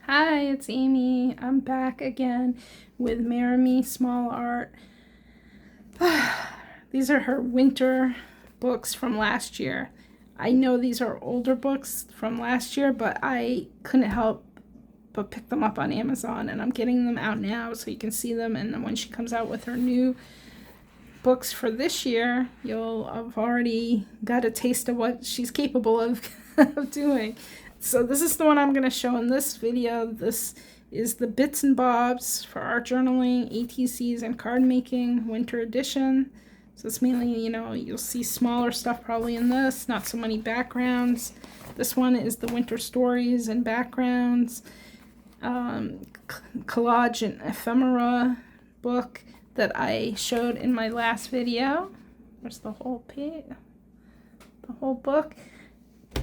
Hi, it's Amy. I'm back again with Maremi Small Art. These are her winter books from last year. I know these are older books from last year, but I couldn't help but pick them up on Amazon, and I'm getting them out now so you can see them. And then when she comes out with her new books for this year, you'll have already got a taste of what she's capable of doing. So this is the one I'm going to show in this video. This is the Bits and Bobs for Art Journaling, ATCs, and Card Making Winter Edition. So it's mainly, you'll see smaller stuff probably in this, not so many backgrounds. This one is the Winter Stories and Backgrounds, Collage and Ephemera book that I showed in my last video. There's the whole page, the whole book.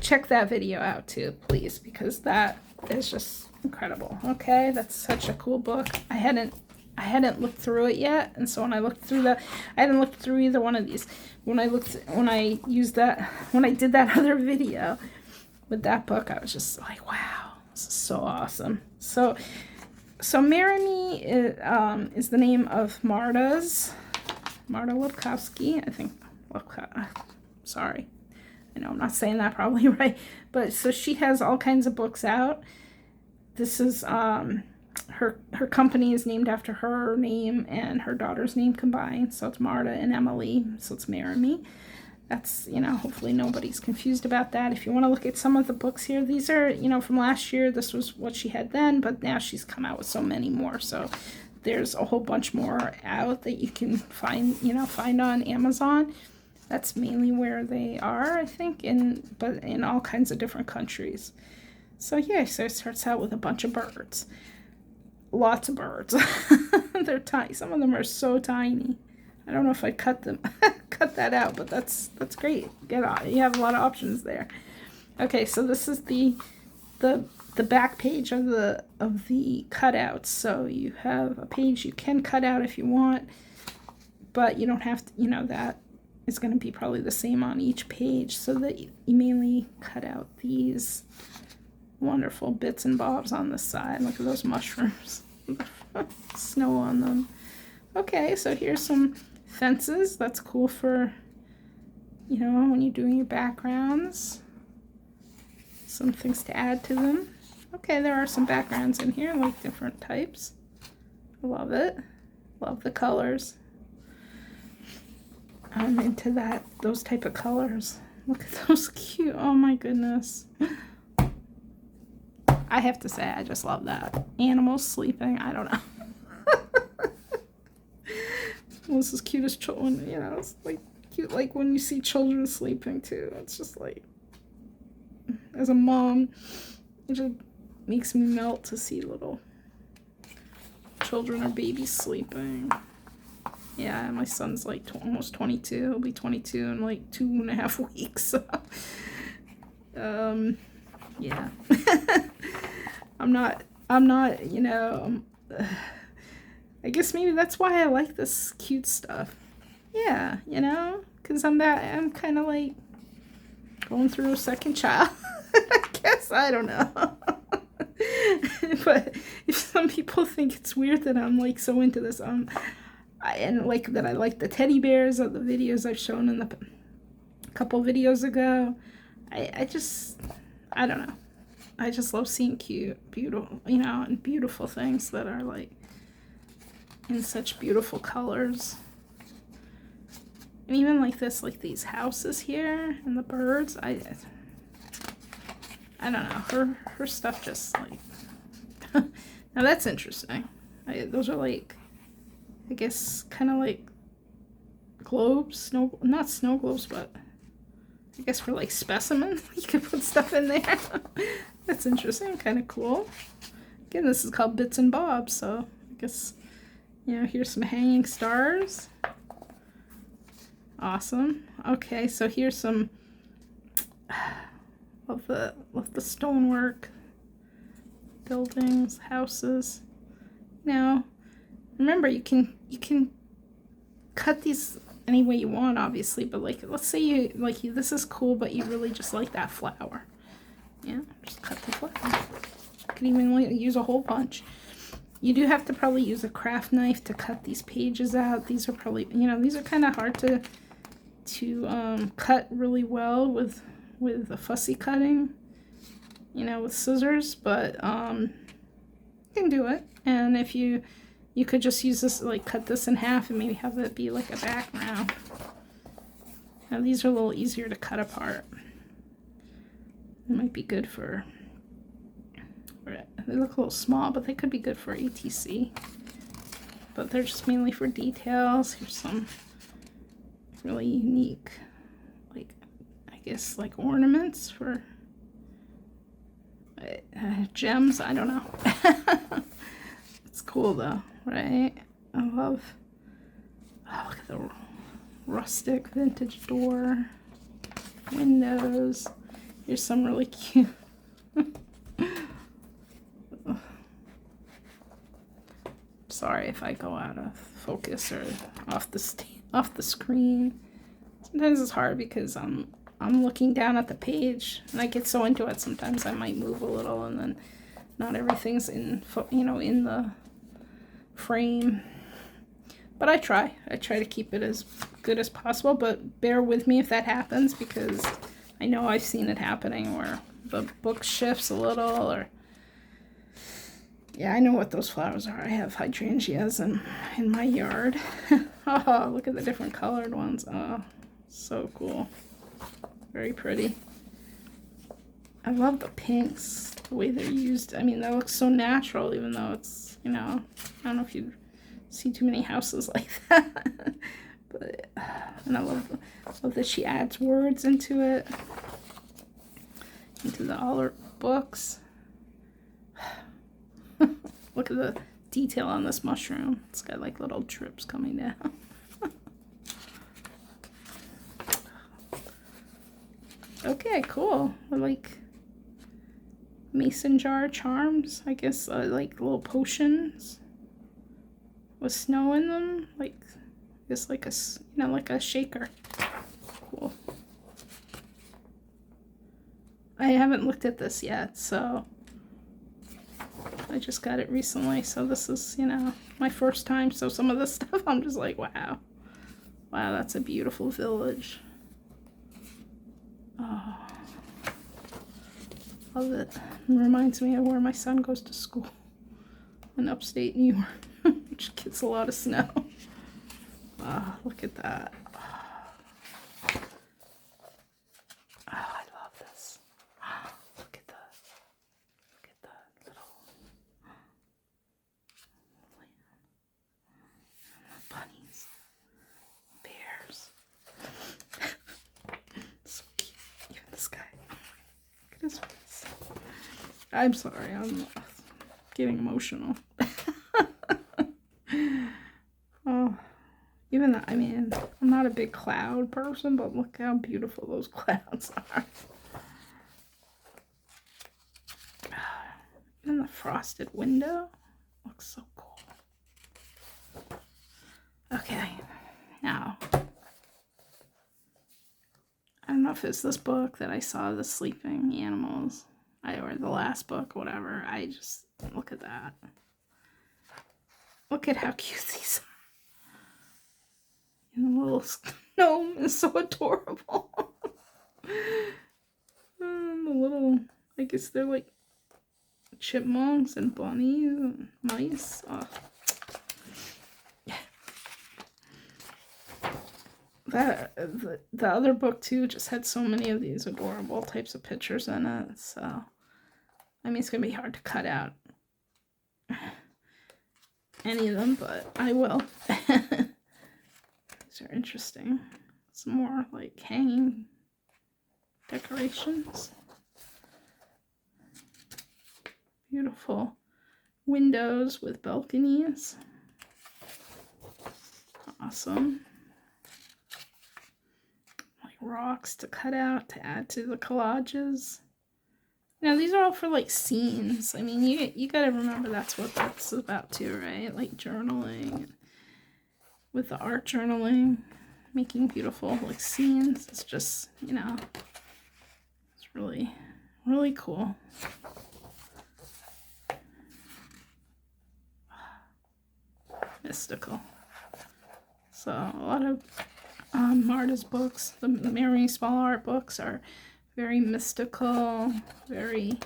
Check that video out too, please, because that is just incredible. Okay, that's such a cool book. I hadn't looked through it yet, and so when I looked through that, I hadn't looked through either one of these. When I did that other video with that book, I was just like, wow, this is so awesome. So Maremi is the name of Marta Lipkowski, I think. Sorry. I know I'm not saying that probably right, but so she has all kinds of books out. This is her company is named after her name and her daughter's name combined, so it's Marta and Emily, so it's Maremi. That's, hopefully nobody's confused about that. If you want to look at some of the books here, these are, from last year. This was what she had then, but now she's come out with so many more. So there's a whole bunch more out that you can find on Amazon. That's mainly where they are, I think, but in all kinds of different countries. So yeah, so it starts out with a bunch of birds. Lots of birds. They're tiny. Some of them are so tiny. I don't know if I'd cut that out, but that's great. You have a lot of options there. Okay, so this is the back page of the cutouts. So you have a page you can cut out if you want, but you don't have to, that is going to be probably the same on each page, so that you mainly cut out these wonderful bits and bobs on the side. Look at those mushrooms. Snow on them. Okay, so here's some fences. That's cool for, when you're doing your backgrounds. Some things to add to them. Okay, there are some backgrounds in here, like different types. I love it. Love the colors. I'm into those type of colors. Look at those cute, oh my goodness. I have to say, I just love that. Animals sleeping, I don't know. This is cute as children, it's like cute, like when you see children sleeping too. It's just like, as a mom, it just makes me melt to see little children or babies sleeping. Yeah, my son's like almost 22. He'll be 22 in like 2.5 weeks. So, yeah. I'm not, I guess maybe that's why I like this cute stuff. Yeah, because I'm kind of like going through a second child. I guess, I don't know. But if some people think it's weird that I'm like so into this, and like that I like the teddy bears of the videos I've shown in a couple videos ago. I don't know. I just love seeing cute, beautiful, and beautiful things that are like in such beautiful colors. And even like this, like these houses here and the birds. I don't know. Her stuff just like now that's interesting. Those are like, I guess, kind of like globes, not snow globes, but I guess for like specimens, you could put stuff in there. That's interesting, kind of cool. Again, this is called Bits and Bobs, so I guess, here's some hanging stars. Awesome. Okay, so here's some of the stonework, buildings, houses. Now, remember, you can cut these any way you want, obviously, but like, let's say this is cool, but you really just like that flower. Yeah, just cut the flower. You could even use a hole punch. You do have to probably use a craft knife to cut these pages out. These are probably, you know, these are kind of hard to cut really well with a fussy cutting, you know, with scissors, but you can do it. And if you could just use this, like cut this in half and maybe have it be like a background. Now these are a little easier to cut apart. They might be good for, they look a little small, but they could be good for ATC. But they're just mainly for details. Here's some really unique, like, I guess, like ornaments for gems. I don't know. It's cool though, right? I love, oh, look at the rustic vintage door, windows. Here's some really cute. Sorry if I go out of focus or off the screen. Sometimes it's hard because I'm looking down at the page and I get so into it. Sometimes I might move a little and then not everything's in, you know, in the frame. But I try to keep it as good as possible. But bear with me if that happens, because I know I've seen it happening where the book shifts a little, or yeah, I know what those flowers are. I have hydrangeas in my yard. Oh, look at the different colored ones. Oh, so cool. Very pretty. I love the pinks, the way they're used. I mean, that looks so natural, even though it's, you know, I don't know if you see too many houses like that. But, and I love that she adds words into it, into all her books. Look at the detail on this mushroom. It's got like little drips coming down. Okay, cool. I like mason jar charms. I guess like little potions with snow in them. Like, I guess like a, you know, like a shaker. Cool. I haven't looked at this yet, so I just got it recently, so this is, you know, my first time. So some of this stuff I'm just like, wow, that's a beautiful village. Oh, love it. It reminds me of where my son goes to school in upstate New York, which gets a lot of snow. Oh, look at that. Oh, I love this. Look at the little bunnies, bears. So cute. Even this guy. Look at his face. I'm sorry, I'm getting emotional. Oh, even that, I mean, I'm not a big cloud person, but look how beautiful those clouds are. And the frosted window looks so cool. Okay, now, I don't know if it's this book that I saw, The Sleeping Animals, or the last book, whatever. I just, look at that. Look at how cute these are. And the little gnome is so adorable. The little, I guess they're like chipmunks and bunnies and mice. Oh. The other book too just had so many of these adorable types of pictures in it. So, I mean, it's gonna be hard to cut out any of them, but I will. These are interesting. Some more like hanging decorations. Beautiful windows with balconies. Awesome. Like rocks to cut out to add to the collages. Now these are all for like scenes. I mean, you gotta remember that's what that's about too, right? Like journaling. With the art journaling, making beautiful like scenes. It's just, you know, it's really, really cool. mystical. So a lot of Marta's books, the Maremi small art books, are very mystical, very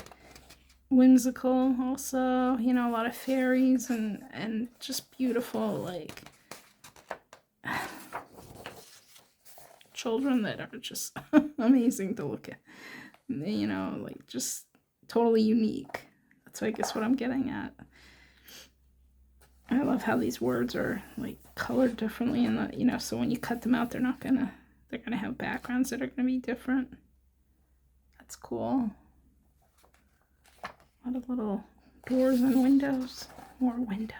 whimsical also, you know, a lot of fairies and just beautiful, like, children that are just amazing to look at, you know, like just totally unique. That's I guess what I'm getting at. I love how these words are like colored differently, and you know, so when you cut them out, they're gonna have backgrounds that are gonna be different. That's cool. A lot of little doors and windows, more windows.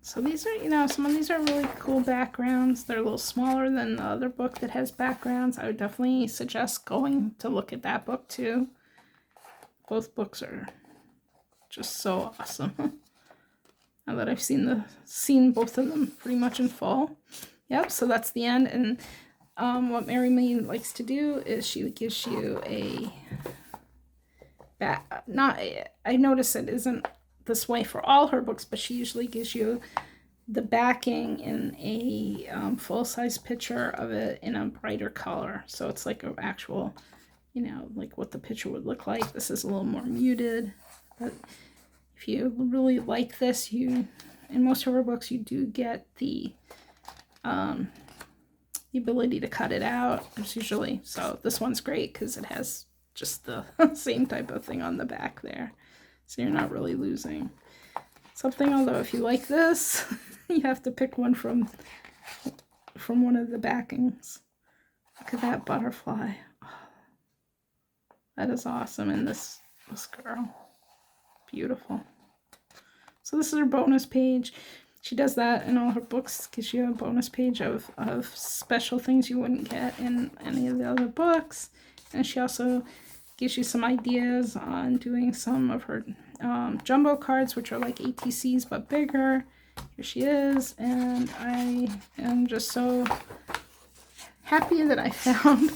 So these are, you know, some of these are really cool backgrounds. They're a little smaller than the other book that has backgrounds. I would definitely suggest going to look at that book too. Both books are just so awesome. Now that I've seen both of them pretty much in full. Yep, so that's the end. And what Maremi likes to do is she gives you a I notice it isn't this way for all her books, but she usually gives you the backing in a full-size picture of it in a brighter color. So it's like an actual, you know, like what the picture would look like. This is a little more muted, but if you really like this, in most of her books, you do get the ability to cut it out. It's usually, so this one's great because it has just the same type of thing on the back there. So you're not really losing something, although if you like this, you have to pick one from one of the backings. Look at that butterfly. Oh, that is awesome. And this girl. Beautiful. So this is her bonus page. She does that in all her books, gives you a bonus page of special things you wouldn't get in any of the other books. And she also gives you some ideas on doing some of her jumbo cards, which are like ATCs but bigger. Here she is, and I am just so happy that I found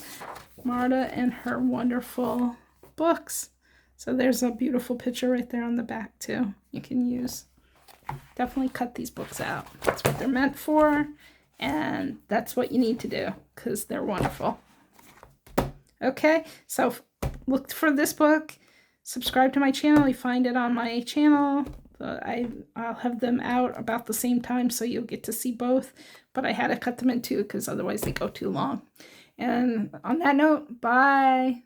Marta and her wonderful books. So there's a beautiful picture right there on the back too. You can use. Definitely cut these books out. That's what they're meant for, and that's what you need to do because they're wonderful. Okay, so look for this book. Subscribe to my channel. You find it on my channel. I'll have them out about the same time, so you'll get to see both. But I had to cut them in two because otherwise they go too long. And on that note, bye.